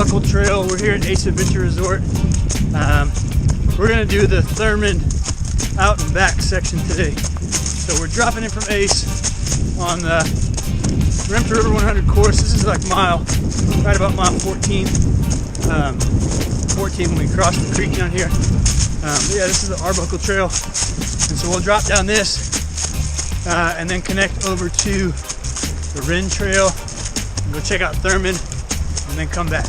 Arbuckle Trail. We're here at Ace Adventure Resort. We're gonna do the Thurmond out and back section today. So we're dropping in from Ace on the Rend Trails 100 course. This is like right about mile 14. 14 when we cross the creek down here. But yeah, this is the Arbuckle Trail. And so we'll drop down this and then connect over to the Rend Trail and go check out Thurmond and then come back.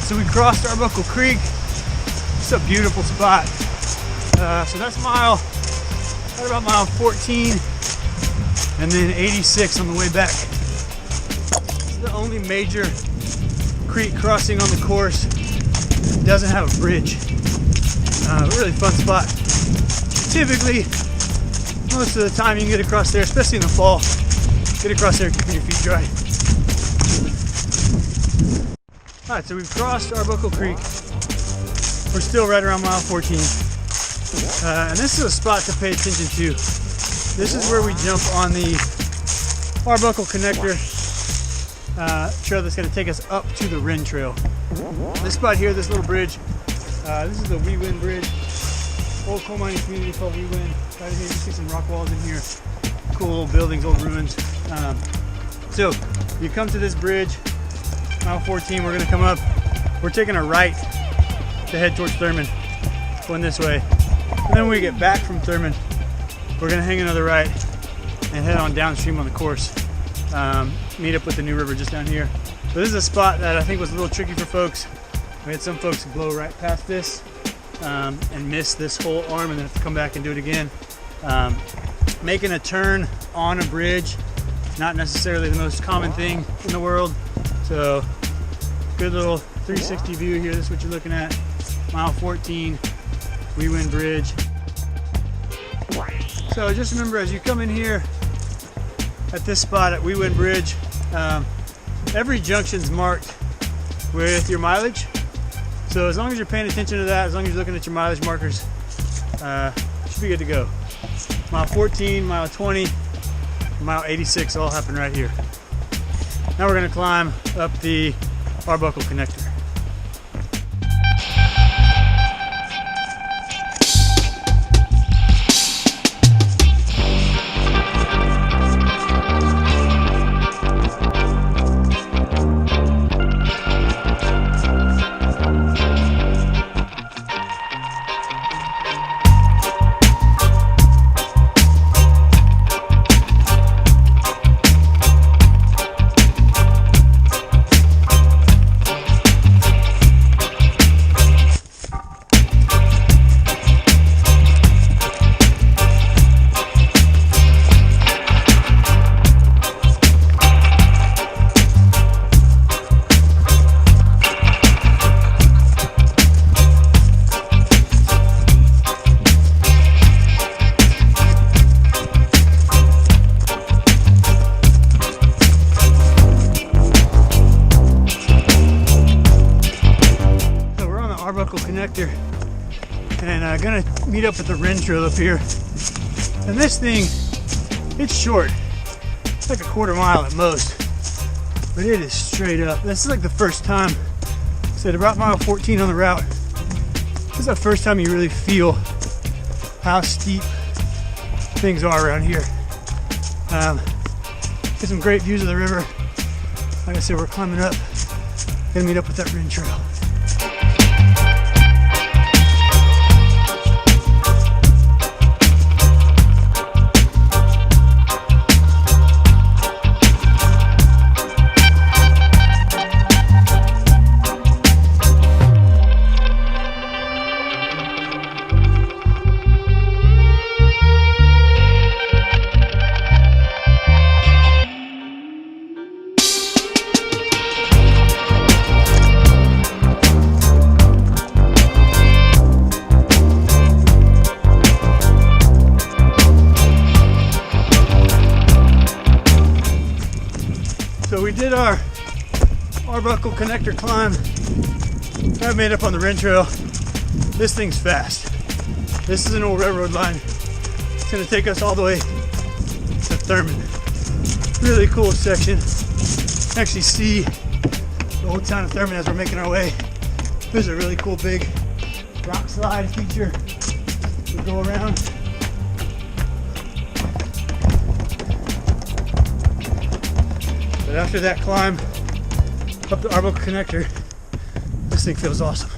So we crossed Arbuckle Creek. It's a beautiful spot. So that's right about mile 14 and then 86 on the way back. It's the only major creek crossing on the course. It doesn't have a bridge. Really fun spot. Typically, most of the time you can get across there, especially in the fall. Get across there keeping your feet dry. Alright, so we've crossed Arbuckle Creek. We're still right around mile 14. And this is a spot to pay attention to. This is where we jump on the Arbuckle Connector trail that's going to take us up to the Rend Trail. This spot here, this little bridge, this is the We Win Bridge. Old coal mining community called We Win. Right here, you see some rock walls in here. Cool old buildings, old ruins. So you come to this bridge, mile 14, we're gonna come up. We're taking a right to head towards Thurmond, going this way. And then when we get back from Thurmond, we're gonna hang another right and head on downstream on the course. Meet up with the New River just down here. So this is a spot that I think was a little tricky for folks. We had some folks blow right past this and miss this whole arm and then have to come back and do it again. Making a turn on a bridge, not necessarily the most common thing in the world. So good little 360 view here. This is what you're looking at. Mile 14, We Win Bridge. So just remember, as you come in here at this spot at We Win Bridge, every junction's marked with your mileage. So as long as you're paying attention to that, as long as you're looking at your mileage markers, you should be good to go. Mile 14, mile 20, mile 86 all happen right here. Now we're going to climb up the Arbuckle Connector. Arbuckle Connector, and gonna meet up at the Rend Trail up here. And this thing, it's short. It's like a quarter mile at most, but it is straight up. This is like the first time, I said about mile 14 on the route. This is the first time you really feel how steep things are around here. Get some great views of the river. Like I said, we're climbing up, gonna meet up with that Rend Trail. So we did our Arbuckle Connector climb. I made up on the Rend Trail. This thing's fast. This is an old railroad line. It's gonna take us all the way to Thurmond. Really cool section. You can actually see the old town of Thurmond as we're making our way. There's a really cool big rock slide feature. We go around. But after that climb up the Arbuckle Connector, this thing feels awesome.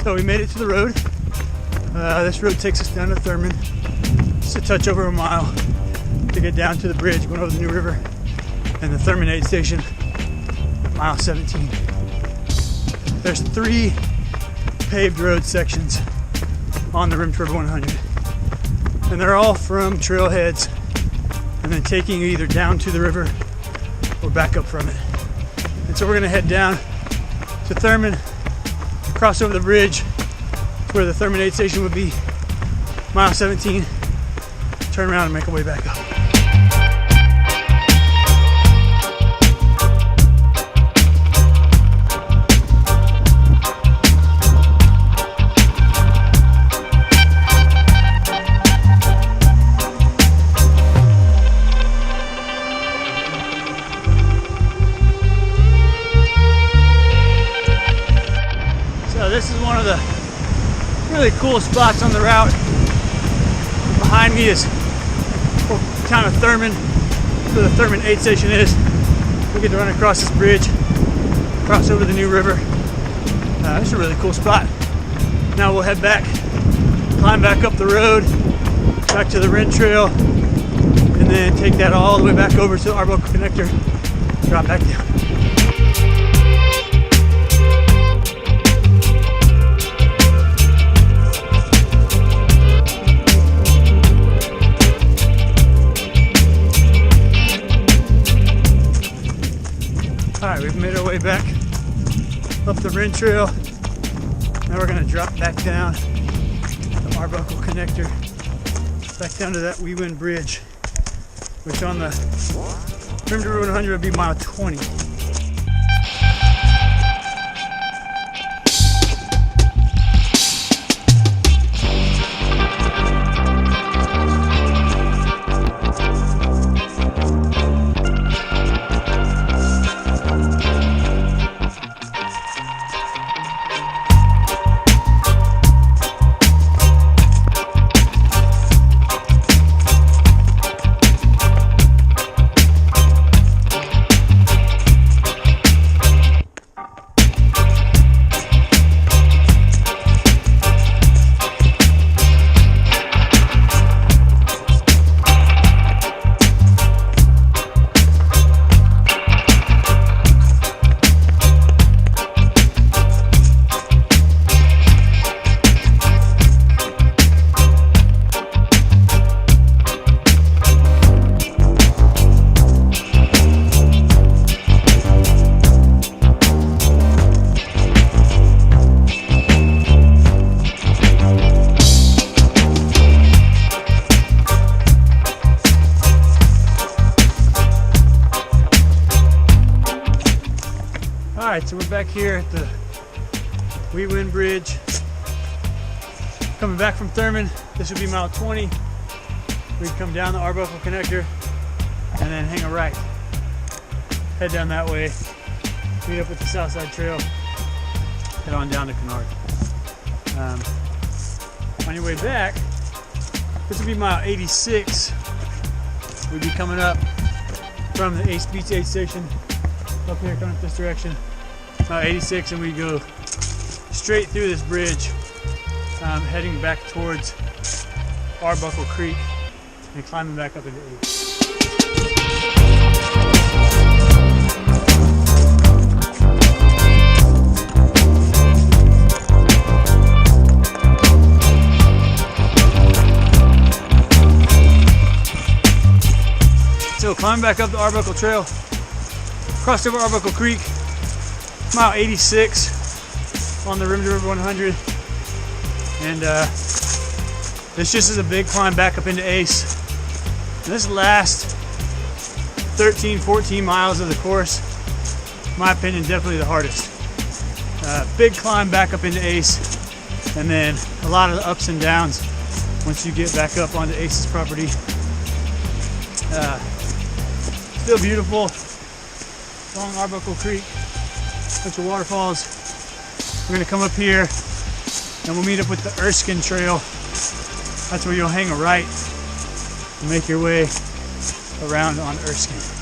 So we made it to the road. This road takes us down to Thurmond. Just a touch over a mile to get down to the bridge, going over the new river, and the Thurmond Aid Station, mile 17. There's 3 paved road sections on the Rim River 100, and they're all from trailheads, and then taking you either down to the river or back up from it. And so we're gonna head down to Thurmond, cross over the bridge to where the Thurmond Aid Station would be, mile 17, turn around and make our way back up. This is one of the really cool spots on the route. Behind me is the town of Thurmond, where the Thurmond Aid Station is. We get to run across this bridge, cross over the new river. It's a really cool spot. Now we'll head back, climb back up the road, back to the Rend Trail, and then take that all the way back over to the Arbuckle Connector, drop back down. Alright, we've made our way back up the Rend Trail. Now we're going to drop back down the Arbuckle Connector, back down to that Wee-Wind Bridge, which on the Rim River 100 would be mile 20. Alright, so we're back here at the Wheat Wind Bridge. Coming back from Thurmond, this would be mile 20. We'd come down the Arbuckle Connector and then hang a right. Head down that way, meet up with the Southside Trail, head on down to Kennard. On your way back, this would be mile 86. We'd be coming up from the Thurmond Aid Station, up here coming up this direction, mile 86, and we go straight through this bridge, heading back towards Arbuckle Creek and climbing back up into 8. So climbing back up the Arbuckle Trail, crossed over Arbuckle Creek, mile 86 on the Rim to River 100, and this just is a big climb back up into Ace. And this last 13-14 miles of the course, in my opinion, definitely the hardest. Big climb back up into Ace, and then a lot of the ups and downs once you get back up onto Ace's property. Still beautiful, long Arbuckle Creek, bunch of waterfalls. We're gonna come up here and we'll meet up with the Xoskin Trail. That's where you'll hang a right and make your way around on Xoskin.